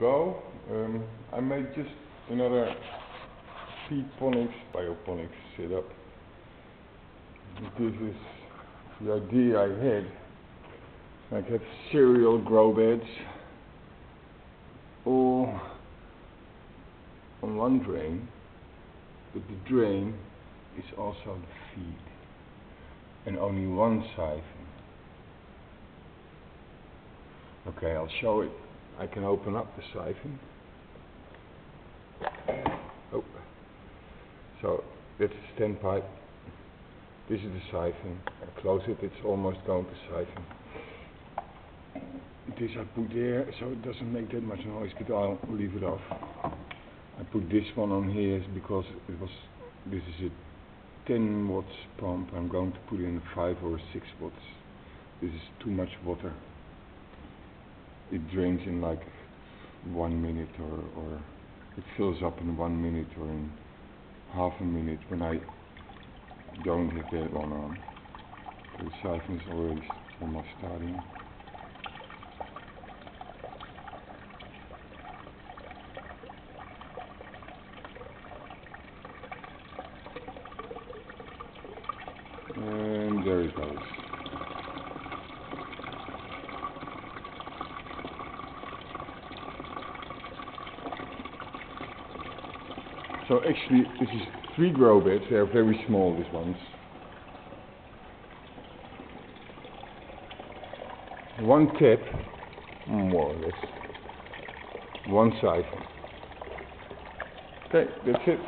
go. I made just another ponics, bioponics setup. This is the idea I had. I have cereal grow beds all on one drain, but the drain is also the feed and only one siphon. Okay, I'll show it. I can open up the siphon. Oh. So that's the standpipe. This is the siphon. I close it, it's almost going to siphon. This I put there so it doesn't make that much noise, but I'll leave it off. I put this one on here because this is a 10 watts pump. I'm going to put in 5 or 6 watts. This is too much water. It drains in like 1 minute or it fills up in 1 minute or in half a minute when I don't have that one on. The siphon is already almost starting. And there it goes. So actually this is 3 grow beds. They are very small, these ones. 1 tap, more or less. 1 siphon. Okay, that's it.